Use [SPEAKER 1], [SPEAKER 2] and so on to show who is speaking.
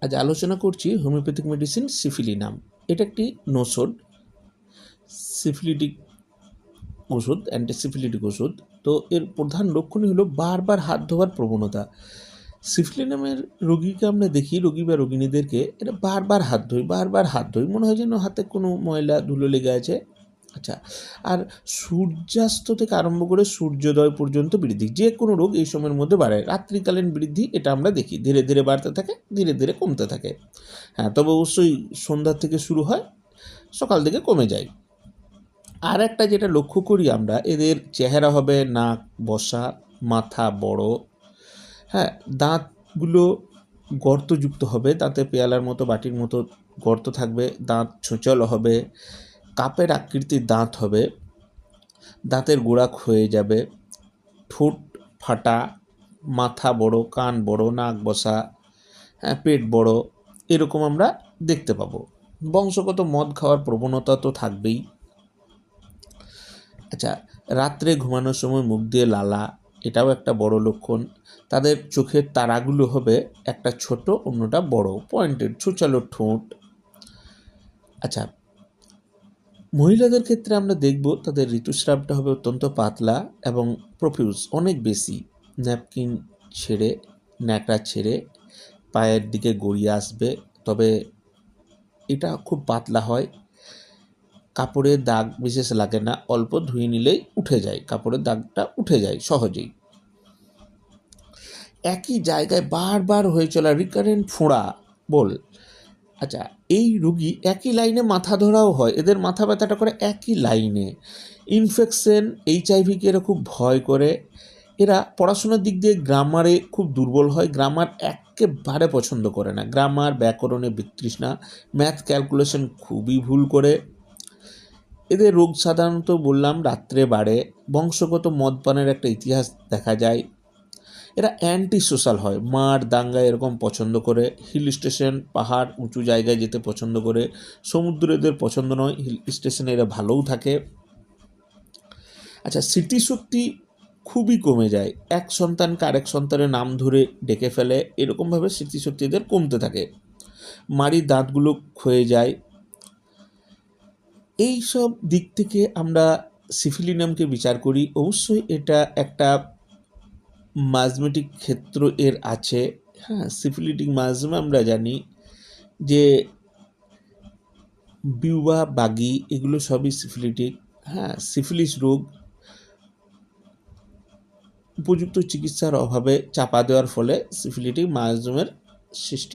[SPEAKER 1] আজ আলোচনা করছি হোমিওপ্যাথিক মেডিসিন সিফিলিনাম। এটা একটি নোসোড সিফিলিটিক ওষুধ, অ্যান্টিসিফিলিটিক ওষুধ। তো এর প্রধান লক্ষণই হলো বারবার হাত ধোয়ার প্রবণতা। সিফিলিনামের রোগীকে আমরা দেখি, রোগী বা রোগিণীদেরকে এটা বারবার হাত ধোই, মনে হয় যেন হাতে কোনো ময়লা ধুলো লেগে আছে। আচ্ছা, আর সূর্যাস্ত থেকে আরম্ভ করে সূর্যোদয় পর্যন্ত বৃদ্ধি, যে কোনো রোগ এই সময়ের মধ্যে বাড়ে। রাত্রিকালীন বৃদ্ধি এটা আমরা দেখি, ধীরে ধীরে বাড়তে থাকে, ধীরে ধীরে কমতে থাকে। হ্যাঁ, তবে অবশ্যই সন্ধ্যা থেকে শুরু হয়, সকাল থেকে কমে যায়। আর একটা যেটা লক্ষ্য করি আমরা, এদের চেহারা হবে নাক বসা, মাথা বড়, হ্যাঁ, দাঁতগুলো গর্তযুক্ত হবে, দাঁতে পেয়ালার মতো বাটির মতো গর্ত থাকবে, দাঁত ছোঁচল হবে, কাপের আকৃতির দাঁত হবে, দাঁতের গোড়া ক্ষয়ে যাবে, ঠোঁট ফাটা, মাথা বড়, কান বড়, নাক বসা, হ্যাঁ, পেট বড়, এরকম আমরা দেখতে পাবো। বংশগত মদ খাওয়ার প্রবণতা তো থাকবেই। আচ্ছা, রাত্রে ঘুমানোর সময় মুখ দিয়ে লালা, এটাও একটা বড় লক্ষণ। তাদের চোখের তারাগুলো হবে একটা ছোট, অন্যটা বড়, পয়েন্টেড, ছুচালো ঠোঁট। আচ্ছা, মহিলাদের ক্ষেত্রে আমরা দেখব তাদের ঋতুস্রাবটা হবে অত্যন্ত পাতলা এবং প্রফিউজ, অনেক বেশি। ন্যাপকিন ছেড়ে, ন্যাকড়া ছেড়ে পায়ের দিকে গড়িয়ে আসবে, তবে এটা খুব পাতলা হয়। কাপড়ের দাগ বিশেষ লাগে না, অল্প ধুয়ে নিলেই উঠে যায়, কাপড়ের দাগটা উঠে যায় সহজেই। একই জায়গায় বারবার হয়ে চলা রিকারেন্ট ফোঁড়া বল। আচ্ছা, এই রুগী একই লাইনে মাথা ধরাও হয়, এদের মাথা ব্যথাটা করে একই লাইনে। ইনফেকশন, এইচআইভিকে এরা খুব ভয় করে। এরা পড়াশোনার দিক দিয়ে গ্রামারে খুব দুর্বল হয়, গ্রামার একেবারে পছন্দ করে না, গ্রামার ব্যাকরণে বিতৃষ্ণা, ম্যাথ ক্যালকুলেশন খুবই ভুল করে। এদের রোগ সাধারণত বললাম রাত্রে বাড়ে। বংশগত মদপানের একটা ইতিহাস দেখা যায়। এরা অ্যান্টি সোশ্যাল হয়, মার দাঙ্গা এরকম পছন্দ করে। হিল স্টেশন, পাহাড়, উঁচু জায়গায় যেতে পছন্দ করে। সমুদ্র এদের পছন্দ নয়, হিল স্টেশনে এরা ভালোও থাকে। আচ্ছা, স্মৃতিশক্তি খুবই কমে যায়, এক সন্তানকে আরেক সন্তানের নাম ধরে ডেকে ফেলে, এরকমভাবে স্মৃতিশক্তি এদের কমতে থাকে। মাড়ির দাঁতগুলো ক্ষয়ে যায়। এই সব দিক থেকে আমরা সিফিলিনামকে বিচার করি। অবশ্যই এটা একটা মাজমেটিক ক্ষেত্র এর আছে। হ্যাঁ, সিফিলিটিক মাজমা আমরা জানি যে বিউবা, বাগি, এগুলো সবই সিফিলিটিক। হ্যাঁ, সিফিলিস রোগ উপযুক্ত চিকিৎসার অভাবে চাপা দেওয়ার ফলে সিফিলিটিক মাজমের সৃষ্টি